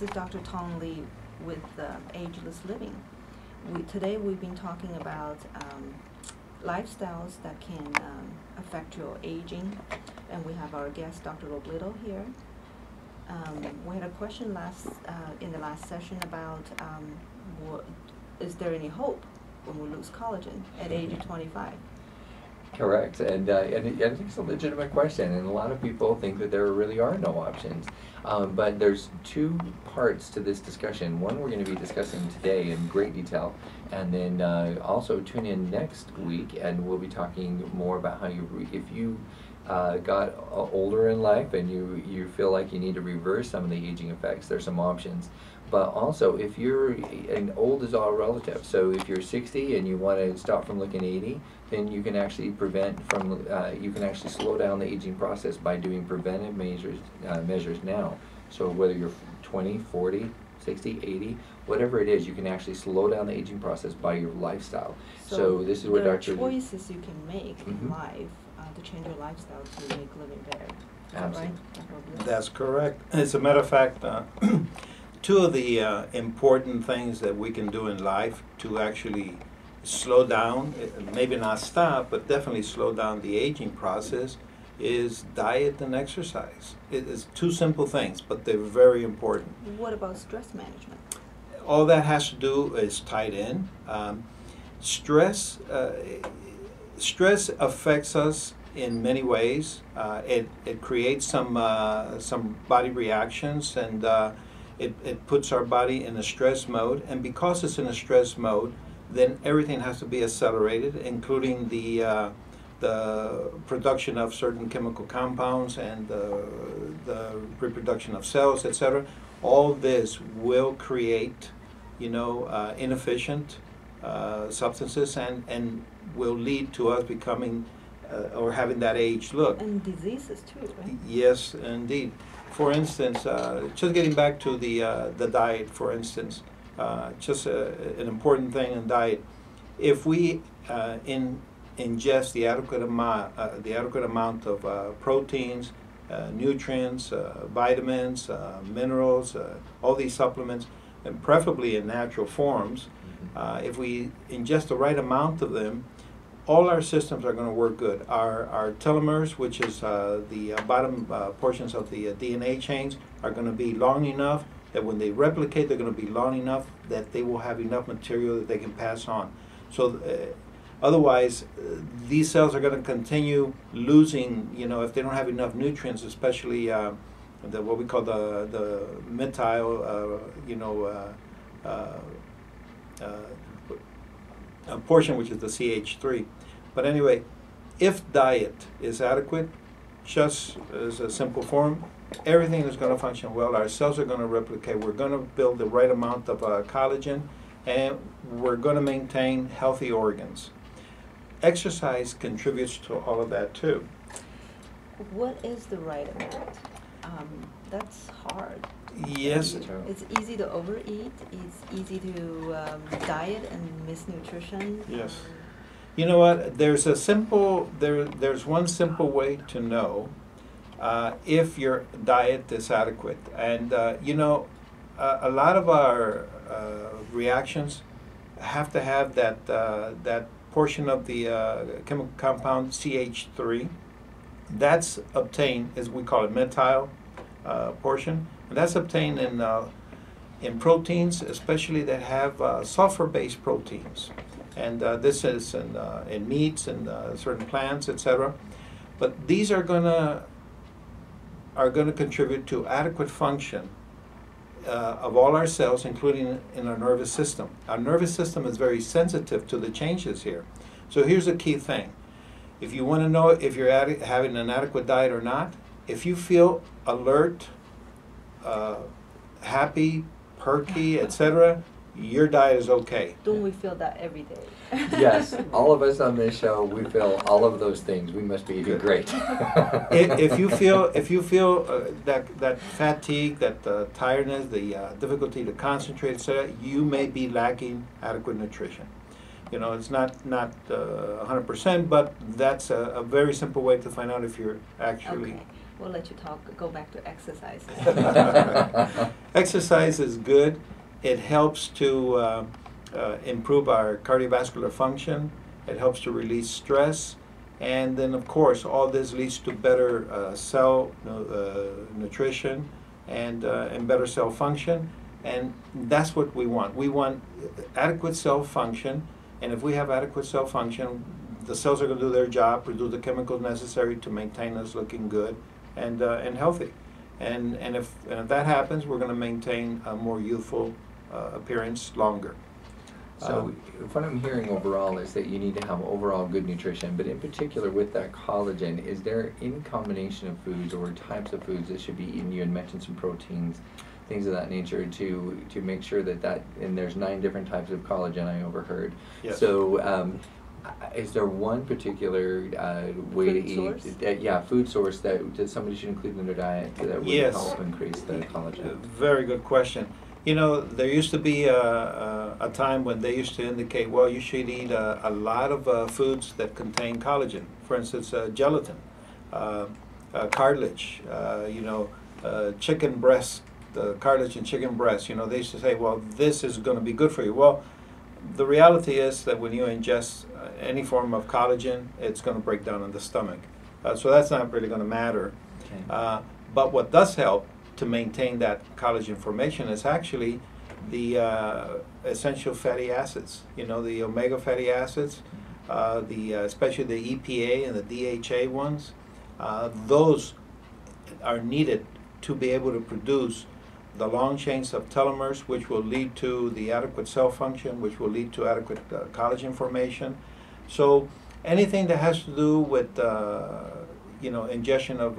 This is Dr. Tong Lee with Ageless Living. Today we've been talking about lifestyles that can affect your aging, and we have our guest, Dr. Robledo, here. We had a question in the last session about is there any hope when we lose collagen at age of 25? Correct, and I think it's a legitimate question, and a lot of people think that there really are no options. But there's two parts to this discussion. One we're going to be discussing today in great detail, and then also tune in next week, and we'll be talking more about how if you got older in life and you feel like you need to reverse some of the aging effects, there's some options. But also, if you're, and old is all relative, so if you're 60 and you want to stop from looking 80, then you can actually you can actually slow down the aging process by doing preventive measures now. So whether you're 20, 40, 60, 80, whatever it is, you can actually slow down the aging process by your lifestyle. So this is what Dr. There are choices you can make in life to change your lifestyle to make living better. Is that right? That's correct. As a matter of fact, two of the important things that we can do in life to actually slow down, maybe not stop, but definitely slow down the aging process, is diet and exercise. It's two simple things, but they're very important. What about stress management? All that has to do is tied in. Stress affects us in many ways. It creates some body reactions, and it puts our body in a stress mode. And because it's in a stress mode, then everything has to be accelerated, including the production of certain chemical compounds and the reproduction of cells, etc. All this will create, inefficient substances and will lead to us becoming or having that age look. And diseases too, right? Yes, indeed. For instance, just getting back to the diet, for instance, just an important thing in diet. If we ingest the adequate amount of proteins, nutrients, vitamins, minerals, all these supplements, and preferably in natural forms, if we ingest the right amount of them, all our systems are going to work good. Our telomeres, which is the bottom portions of the DNA chains, are going to be long enough that when they replicate, they're going to be long enough that they will have enough material that they can pass on. So otherwise, these cells are going to continue losing, if they don't have enough nutrients, especially what we call the methyl, portion, which is the CH3. But anyway, if diet is adequate, just as a simple form, everything is going to function well. Our cells are going to replicate. We're going to build the right amount of collagen, and we're going to maintain healthy organs. Exercise contributes to all of that too. What is the right amount? That's hard. Yes. It's easy to overeat. It's easy to diet and miss nutrition. Yes. You know what? There's one simple way to know if your diet is adequate. And a lot of our reactions have to have that portion of the chemical compound CH3. That's obtained, as we call it, methyl portion. And that's obtained in proteins, especially that have sulfur-based proteins. And this is in meats and certain plants, etc. But these are going to contribute to adequate function of all our cells, including in our nervous system. Our nervous system is very sensitive to the changes here. So here's a key thing. If you want to know if you're having an adequate diet or not, if you feel alert, happy, perky, etc., your diet is okay. Don't we feel that every day? Yes, all of us on this show, we feel all of those things. We must be eating great. If you feel that fatigue, that tiredness, the difficulty to concentrate, etc., you may be lacking adequate nutrition. It's not 100%, but that's a very simple way to find out if you're actually. Okay. We'll let you go back to exercise. Exercise is good. It helps to improve our cardiovascular function. It helps to release stress. And then, of course, all this leads to better cell nutrition and better cell function. And that's what we want. We want adequate cell function. And if we have adequate cell function, the cells are going to do their job, produce the chemicals necessary to maintain us looking good and healthy. And if that happens, we're going to maintain a more youthful appearance longer. So what I'm hearing overall is that you need to have overall good nutrition, but in particular with that collagen, is there any combination of foods or types of foods that should be eaten? You had mentioned some proteins, things of that nature to make sure that and there's 9 different types of collagen I overheard. Yes. So is there one particular way Food to source? eat, food source that somebody should include in their diet that would Yes. help increase the collagen? Very good question. You know, there used to be a time when they used to indicate, well, you should eat a lot of foods that contain collagen. For instance, gelatin, cartilage, chicken breast, the cartilage in chicken breast. You know, they used to say, well, this is going to be good for you. Well, the reality is that when you ingest any form of collagen, it's going to break down in the stomach. So that's not really going to matter. Okay. But what does help to maintain that collagen formation is actually the essential fatty acids. You know, the omega fatty acids, especially the EPA and the DHA ones. Those are needed to be able to produce the long chains of telomeres, which will lead to the adequate cell function, which will lead to adequate collagen formation. So anything that has to do with ingestion of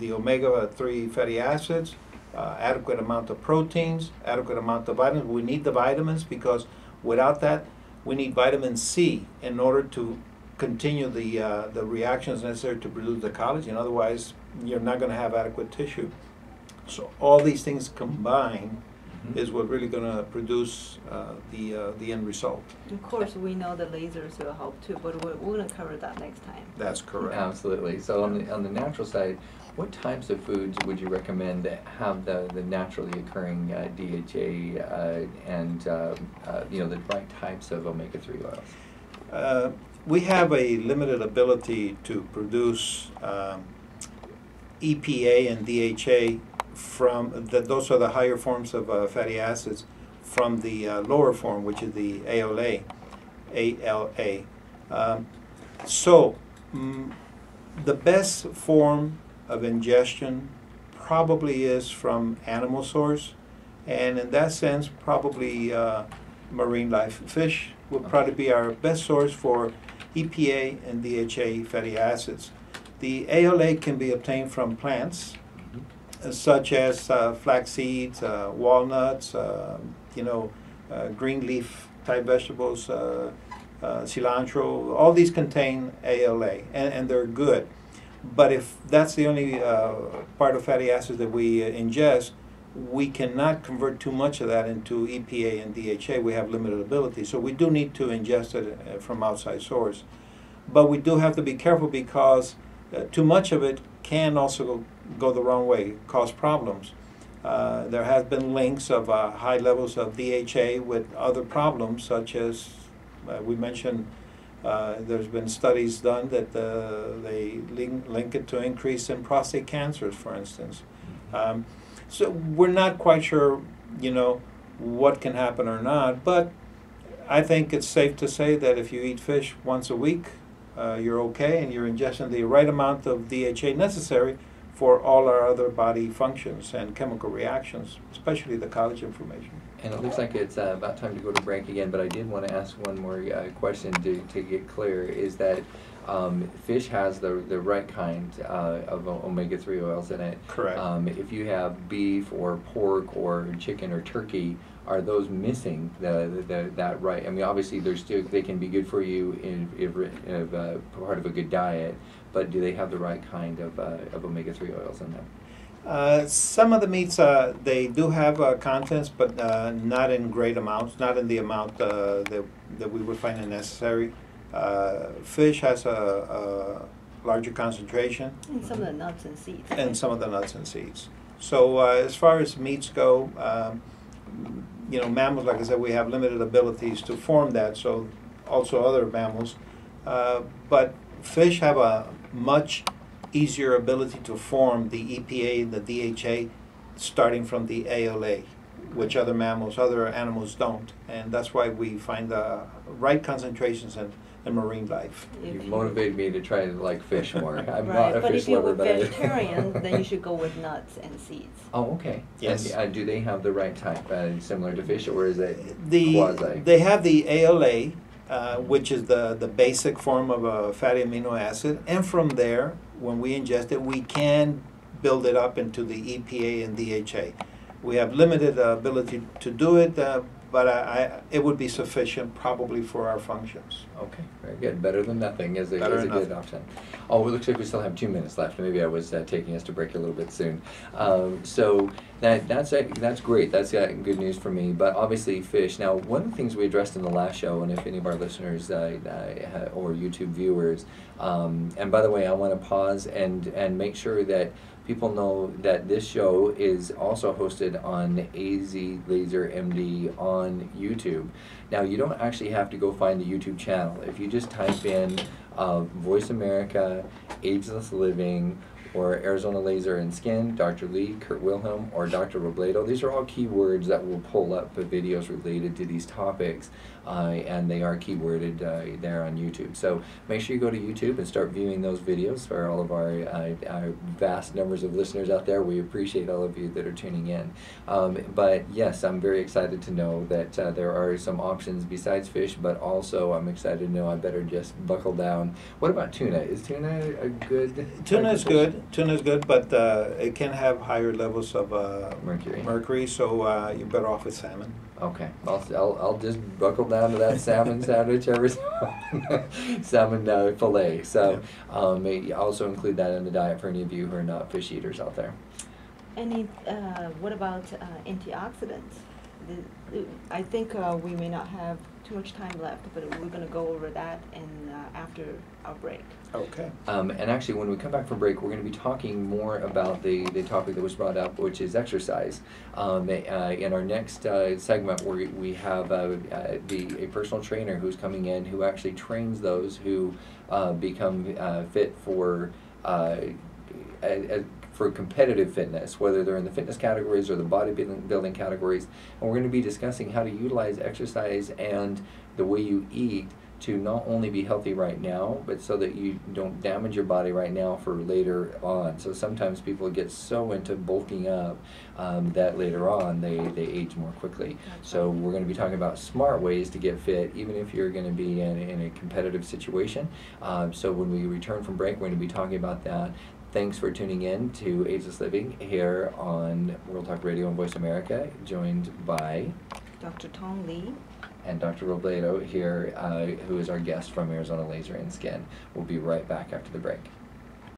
the omega-3 fatty acids, adequate amount of proteins, adequate amount of vitamins. We need the vitamins because without that, we need vitamin C in order to continue the reactions necessary to produce the collagen. Otherwise, you're not going to have adequate tissue. So all these things combined is what really going to produce the end result. Of course, we know the lasers will help too, but we're going to cover that next time. That's correct. Absolutely. So on the natural side, what types of foods would you recommend that have the naturally occurring DHA and the right types of omega-3 oils? We have a limited ability to produce EPA and DHA those are the higher forms of fatty acids from the lower form, which is the ALA. The best form of ingestion probably is from animal source, and in that sense, probably marine life. Fish would probably be our best source for EPA and DHA fatty acids. The ALA can be obtained from plants, such as flax seeds, walnuts, green leaf type vegetables, cilantro. All these contain ALA, and they're good. But if that's the only part of fatty acids that we ingest, we cannot convert too much of that into EPA and DHA. We have limited ability. So we do need to ingest it from outside source. But we do have to be careful because too much of it can also go the wrong way, cause problems. There have been links of high levels of DHA with other problems, such as we mentioned. There's been studies done that they link it to increase in prostate cancers, for instance. So we're not quite sure, what can happen or not, but I think it's safe to say that if you eat fish once a week, you're okay, and you're ingesting the right amount of DHA necessary for all our other body functions and chemical reactions, especially the collagen formation. And it looks like it's about time to go to break again, but I did want to ask one more question to get clear, is that fish has the right kind of omega-3 oils in it. Correct. If you have beef or pork or chicken or turkey, are those missing that right? I mean, obviously they can be good for you if part of a good diet, but do they have the right kind of omega-3 oils in them? Some of the meats, they do have contents, but not in great amounts, not in the amount that we would find it necessary. Fish has a larger concentration, And some of the nuts and seeds. and some of the nuts and seeds. So as far as meats go, you know, mammals, like I said, we have limited abilities to form that, so also other mammals. But fish have a much easier ability to form the EPA, the DHA, starting from the ALA, which other animals don't. And that's why we find the right concentrations in marine life. You motivated me to try to like fish more. I'm not Right, a but fish if you're lover, but I. vegetarian, then you should go with nuts and seeds. Oh, okay. Yes. And do they have the right type, similar to fish, or is it quasi? They have the ALA, which is the basic form of a fatty amino acid, and from there, when we ingest it, we can build it up into the EPA and DHA. We have limited ability to do it, but it would be sufficient probably for our functions. Okay, very good. Better than nothing is a Better good than nothing. option. Oh, it looks like we still have 2 minutes left. Maybe I was taking us to break a little bit soon. So that's great. That's good news for me. But obviously, fish. Now, one of the things we addressed in the last show, and if any of our listeners or YouTube viewers, and by the way, I want to pause and make sure that people know that this show is also hosted on AZ Laser MD on YouTube. Now, you don't actually have to go find the YouTube channel. If you just type in Voice America, Ageless Living, or Arizona Laser and Skin, Dr. Lee, Kurt Wilhelm, or Dr. Robledo. These are all keywords that will pull up the videos related to these topics, and they are keyworded there on YouTube. So make sure you go to YouTube and start viewing those videos for all of our vast numbers of listeners out there. We appreciate all of you that are tuning in. But yes, I'm very excited to know that there are some options besides fish, but also I'm excited to know I better just buckle down. What about tuna? Is tuna a good? Tuna is good. Tuna is good, but it can have higher levels of mercury, so you're better off with salmon. Okay, I'll just buckle down to that salmon sandwich every salmon fillet. So also include that in the diet for any of you who are not fish eaters out there. What about antioxidants? I think we may not have too much time left, but we're going to go over that after our break. Okay. And actually, when we come back from break, we're going to be talking more about the topic that was brought up, which is exercise. In our next segment, we have a personal trainer who's coming in who actually trains those who become fit for competitive fitness, whether they're in the fitness categories or the bodybuilding categories. And we're going to be discussing how to utilize exercise and the way you eat to not only be healthy right now, but so that you don't damage your body right now for later on. So sometimes people get so into bulking up that later on they age more quickly. So we're going to be talking about smart ways to get fit, even if you're going to be in a competitive situation. So when we return from break, we're going to be talking about that. Thanks for tuning in to Ageless Living here on World Talk Radio and Voice America, joined by Dr. Tong Lee and Dr. Robledo here, who is our guest from Arizona Laser and Skin. We'll be right back after the break.